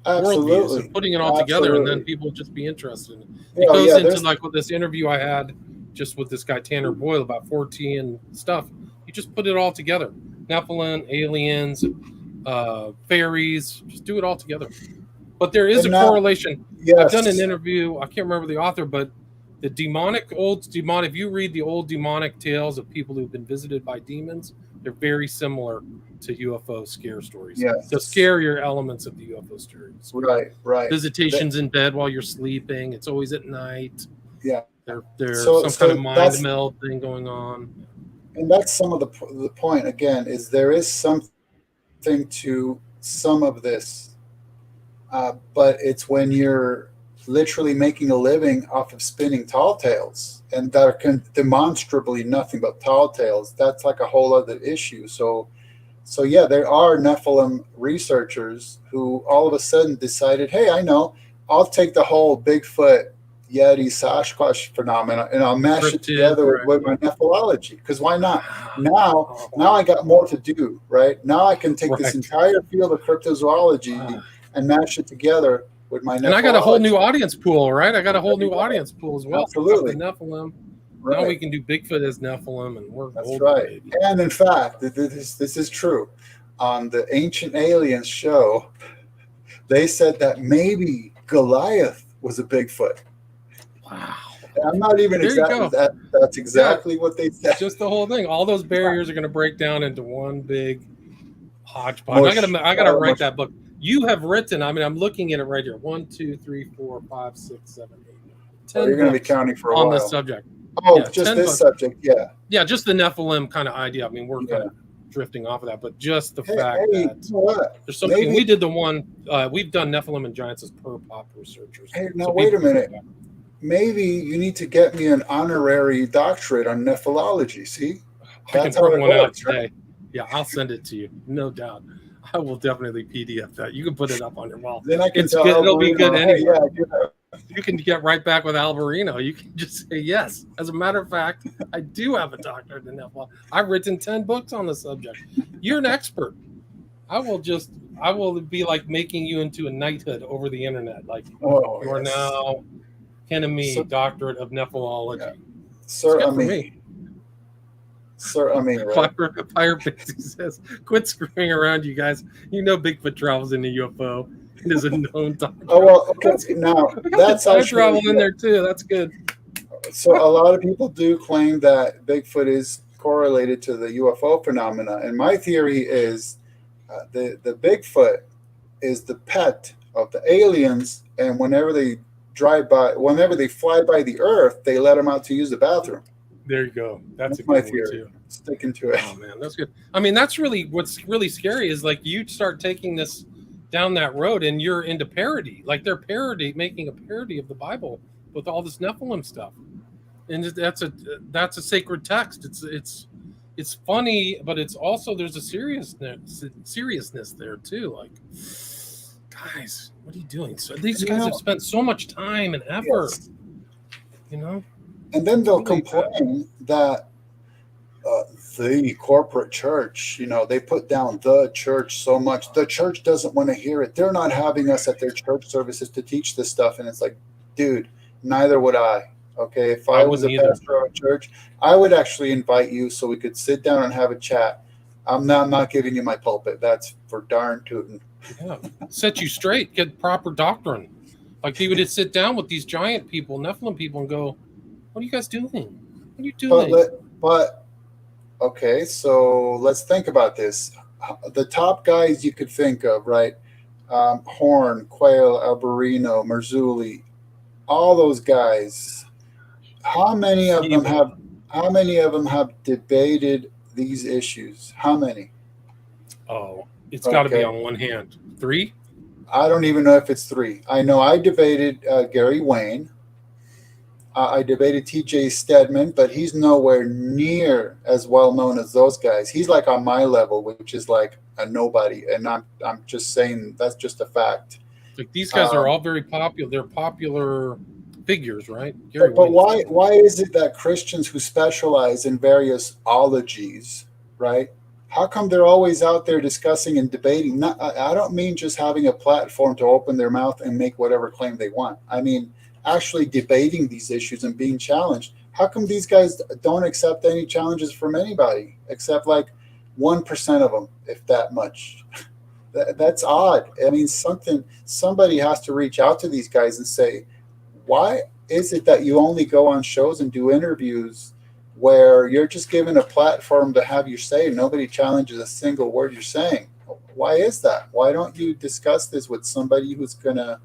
worldviews, and putting it all together, and then people just be interested. It goes into like with this interview I had just with this guy Tanner Boyle about 4T and stuff. You just put it all together: Nephilim, aliens, fairies. Just do it all together. But there is a correlation. I've done an interview. I can't remember the author, but The old demonic, if you read the old demonic tales of people who've been visited by demons, they're very similar to UFO scare stories. Yes. The scarier elements of the UFO stories. Right. Visitations in bed while you're sleeping. It's always at night. Yeah. There's So some kind of mind meld thing going on. And that's some of the point, again, is there is something to some of this, but it's when you're literally making a living off of spinning tall tales, and that are demonstrably nothing but tall tales. That's like a whole other issue. So yeah, there are Nephilim researchers who all of a sudden decided, hey, I know, I'll take the whole Bigfoot, Yeti, Sasquatch phenomena and I'll mash it together with my nephilology. Because why not? Now I got more to do, right? Now I can take this entire field of cryptozoology and mash it together with my nephilology. And I got a whole new audience pool, right? I got a whole new audience pool as well. Absolutely. The Nephilim. Right. Now we can do Bigfoot as Nephilim, and we're that's right. Baby. And in fact, this is true. On the Ancient Aliens show, they said that maybe Goliath was a Bigfoot. Wow! And I'm not even exactly that. That's exactly what they said. Just the whole thing. All those barriers are going to break down into one big hodgepodge. I gotta write that book. You have written. I mean, I'm looking at it right here. 1, 2, 3, 4, 5, 6, 7, 8, 9, 10. You're going to be counting for a while on this subject. Oh, yeah, just this subject, yeah. Yeah, just the Nephilim kind of idea. I mean, we're kind of drifting off of that, but just the fact that there's something. We did the one, we've done Nephilim and Giants as per pop researchers. Hey, now wait a minute. Maybe you need to get me an honorary doctorate on nephilology, see? I can print one out today. Yeah, I'll send it to you, no doubt. I will definitely PDF that. You can put it up on your wall. Then I can tell it'll be good anyway. Yeah, you can get right back with Alberino. You can just say yes. As a matter of fact, I do have a doctorate in Nephilim. I've written 10 books on the subject. You're an expert. I will be like making you into a knighthood over the internet. Like you are now Ken Ammi, doctorate of Nephilology. Yeah. Sir Ammi. Sir Ammi, right? Fire Pixie says, quit screwing around, you guys. You know Bigfoot travels in the UFO. It is a known doctor. Oh, well, okay. Now, that's actually travel in there, too. That's good. So a lot of people do claim that Bigfoot is correlated to the UFO phenomena. And my theory is the Bigfoot is the pet of the aliens. And whenever they fly by the Earth, they let them out to use the bathroom. There you go. That's a good my one, theory. too. Sticking to it. Oh, man, that's good. I mean, that's really what's really scary is like you start taking this down that road and you're into parody. Like they're making a parody of the Bible with all this Nephilim stuff. And that's a sacred text. It's funny, but it's also there's a seriousness there too. Like, guys, what are you doing? So these guys have spent so much time and effort. Yes. You know? And then they'll complain that the corporate church, they put down the church so much. The church doesn't want to hear it. They're not having us at their church services to teach this stuff. And it's like, dude, neither would I. Okay, if I was a pastor of a church, I would actually invite you so we could sit down and have a chat. I'm not giving you my pulpit. That's for darn tootin'. Yeah, set you straight. Get proper doctrine. Like he would just sit down with these giant people, Nephilim people, and go, "What are you guys doing? What are you doing?" But okay, so let's think about this. The top guys you could think of, right? Horn, Quayle, Alberino, Marzulli, all those guys. How many of them have debated these issues? How many? Oh, it's got to be on one hand. 3? I don't even know if it's 3. I know I debated Gary Wayne. I debated T.J. Stedman, but he's nowhere near as well known as those guys. He's like on my level, which is like a nobody, and I'm just saying that's just a fact. Like these guys are all very popular. They're popular figures, right? But why is it that Christians who specialize in various ologies, right? How come they're always out there discussing and debating? I don't mean just having a platform to open their mouth and make whatever claim they want. I mean actually debating these issues and being challenged. How come these guys don't accept any challenges from anybody except like 1% of them, if that much? That's odd. I mean, somebody has to reach out to these guys and say, why is it that you only go on shows and do interviews where you're just given a platform to have your say and nobody challenges a single word you're saying? Why is that? Why don't you discuss this with somebody who's going to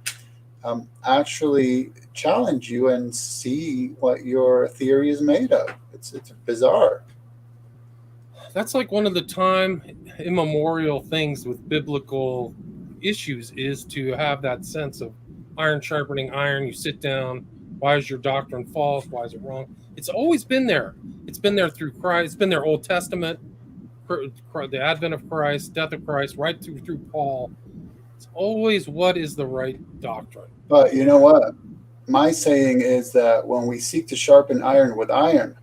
actually challenge you and see what your theory is made of? It's bizarre. That's like one of the time immemorial things with biblical issues is to have that sense of iron sharpening iron. You sit down. Why is your doctrine false? Why is it wrong? It's always been there. It's been there through Christ. It's been there Old Testament, the advent of Christ, death of Christ, right through Paul. It's always what is the right doctrine. But you know what? My saying is that when we seek to sharpen iron with iron,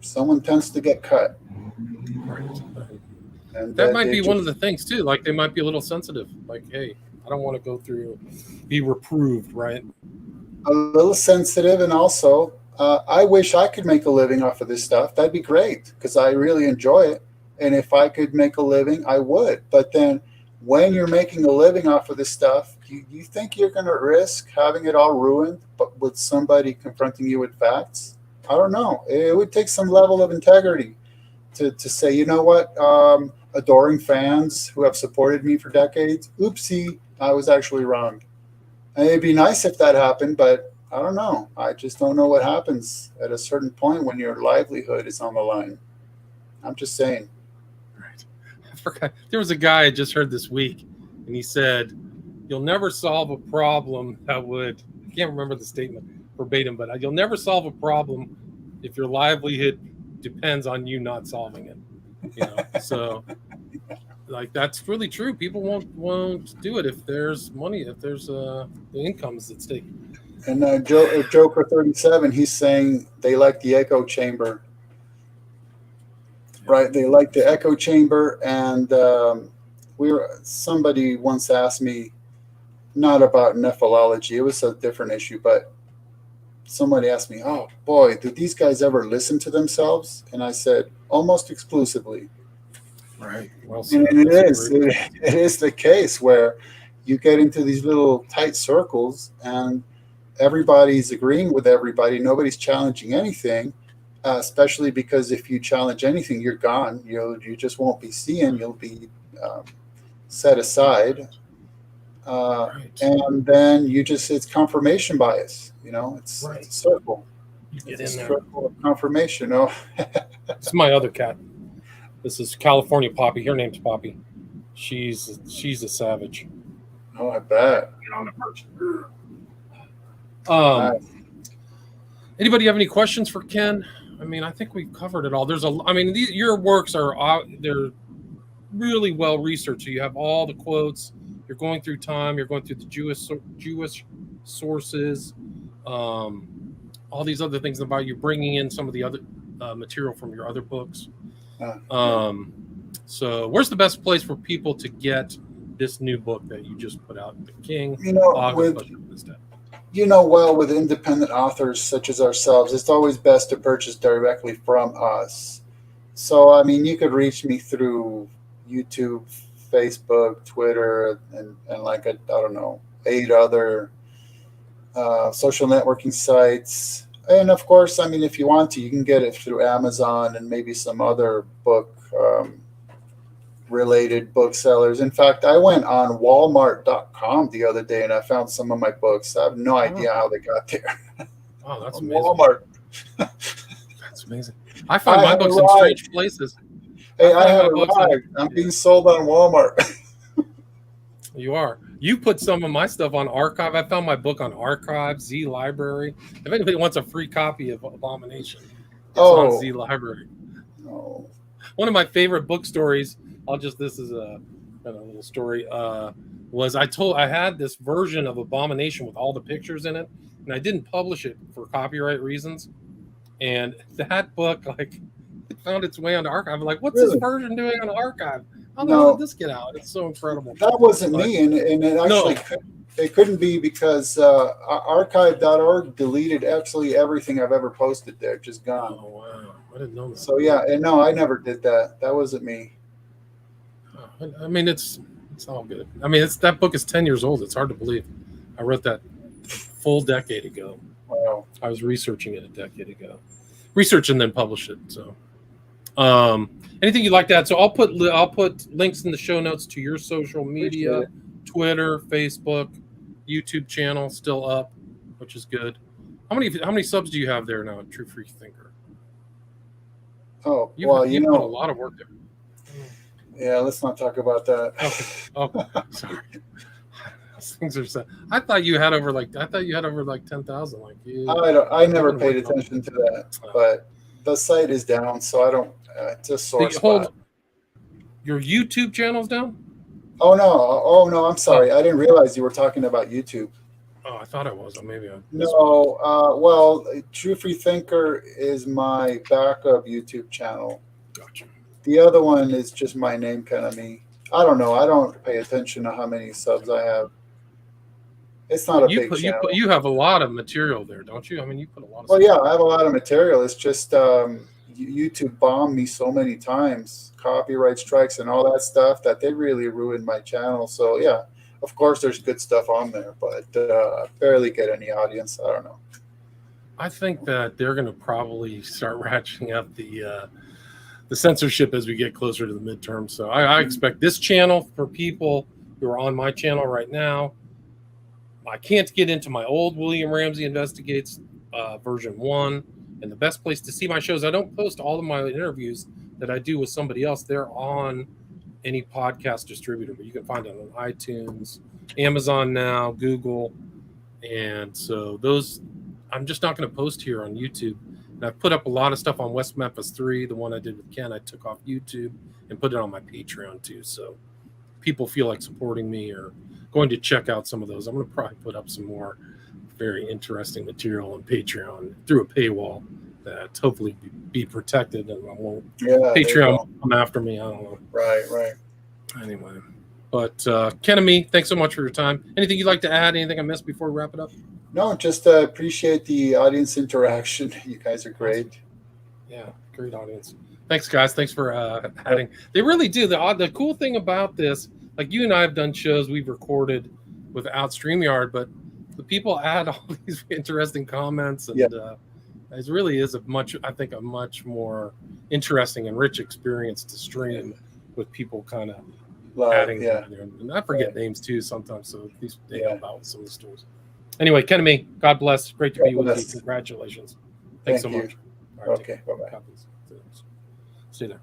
someone tends to get cut. Right. And That might be one of the things too. Like they might be a little sensitive. Like, hey, I don't want to go through, be reproved, right? a little sensitive, and also I wish I could make a living off of this stuff. That'd be great because I really enjoy it. And if I could make a living, I would. But then when you're making a living off of this stuff, you think you're going to risk having it all ruined, but with somebody confronting you with facts? I don't know. It would take some level of integrity to say, you know what, adoring fans who have supported me for decades, oopsie, I was actually wrong. And it'd be nice if that happened, but I don't know. I just don't know what happens at a certain point when your livelihood is on the line. I'm just saying. Right. I forgot. There was a guy I just heard this week, and he said, "You'll never solve a problem that would." I can't remember the statement verbatim, but you'll never solve a problem if your livelihood depends on you not solving it. You know, so like that's really true. People won't do it if there's money, if there's the income's at stake. And Joker 37, he's saying they like the echo chamber. Right, they like the echo chamber, and somebody once asked me, not about nephelology, it was a different issue, but somebody asked me, "Oh boy, do these guys ever listen to themselves?" And I said, "Almost exclusively." Right. Well, and it is the case where you get into these little tight circles, and everybody's agreeing with everybody. Nobody's challenging anything. Especially because if you challenge anything, you're gone. You just won't be seen. You'll be set aside, right. And then it's confirmation bias. It's a circle. Get it's in a there. circle of confirmation. Oh, It's my other cat. This is California Poppy. Her name's Poppy. She's a savage. Oh, I bet. Get on the perch. Nice. Anybody have any questions for Ken? I mean, I think we've covered it all. Your works they're really well researched. So you have all the quotes. You're going through time. You're going through the Jewish sources. All these other things about you bringing in some of the other material from your other books. So where's the best place for people to get this new book that you just put out, The King? With independent authors such as ourselves, it's always best to purchase directly from us. So, you could reach me through YouTube, Facebook, Twitter, and like, I don't know, 8 other social networking sites. And of course, if you want to, you can get it through Amazon and maybe some other book related booksellers. In fact, I went on Walmart.com the other day and I found some of my books. I have no idea how they got there. Oh, that's amazing. Walmart. That's amazing. I find my books in strange places. Hey, I have arrived. I'm being sold on Walmart. You are. You put some of my stuff on Archive. I found my book on Archive, Z Library. If anybody wants a free copy of Abomination, it's on Z Library. Oh. One of my favorite book stories, this is a little story, was I had this version of Abomination with all the pictures in it, and I didn't publish it for copyright reasons. And that book, it found its way onto Archive. I'm like, what's this version doing on Archive? How the hell did this get out? It's so incredible. That wasn't me, and it actually it couldn't be because archive.org deleted absolutely everything I've ever posted there, just gone. Oh, wow. I didn't know that. So, yeah, and no, I never did that. That wasn't me. It's all good. That book is 10 years old. It's hard to believe. I wrote that full decade ago. Wow. I was researching it a decade ago. Research and then publish it. So, anything you'd like to add? So I'll put links in the show notes to your social media, Twitter, Facebook, YouTube channel still up, which is good. How many subs do you have there now at True Free Thinker? Oh, You well, put a lot of work there. Yeah, let's not talk about that. Okay, sorry. Things are set. I thought you had over like 10,000. Like you. I never paid attention to that, but the site is down, so I don't. It's a sore spot. Your YouTube channel's down? Oh no! I'm sorry. I didn't realize you were talking about YouTube. Oh, I thought I was. Maybe I. No. Well, True Free Thinker is my backup YouTube channel. Gotcha. The other one is just my name, kind of me. I don't know. I don't pay attention to how many subs I have. It's not a big channel. You have a lot of material there, don't you? I mean, you put a lot of. Well, yeah, I have a lot of material. It's just YouTube bombed me so many times, copyright strikes and all that stuff, that they really ruined my channel. So yeah, of course there's good stuff on there, but I barely get any audience. I don't know. I think that they're going to probably start ratcheting up the censorship as we get closer to the midterm. So I expect this channel, for people who are on my channel right now, I can't get into my old William Ramsey Investigates version 1. And the best place to see my shows, I don't post all of my interviews that I do with somebody else. They're on any podcast distributor, but you can find it on iTunes, Amazon now, Google. And so those, I'm just not going to post here on YouTube. And I've put up a lot of stuff on West Memphis 3, the one I did with Ken. I took off YouTube and put it on my Patreon too. So people feel like supporting me or going to check out some of those. I'm going to probably put up some more very interesting material on Patreon through a paywall that hopefully be protected and I won't Patreon come after me. I don't know. Right. Anyway, but Ken and me, thanks so much for your time. Anything you'd like to add? Anything I missed before we wrap it up? No, just appreciate the audience interaction. You guys are great. Yeah, great audience. Thanks, guys. Thanks for adding. They really do. The cool thing about this, like you and I have done shows we've recorded without StreamYard, but the people add all these interesting comments, and it really is a much more interesting and rich experience to stream with people kind of adding. And I forget names too sometimes, so at least they help out with some of the stories. Anyway, Ken and me, God bless. Great to be with you. Congratulations. Thanks so much. All right, okay, bye-bye. Stay there.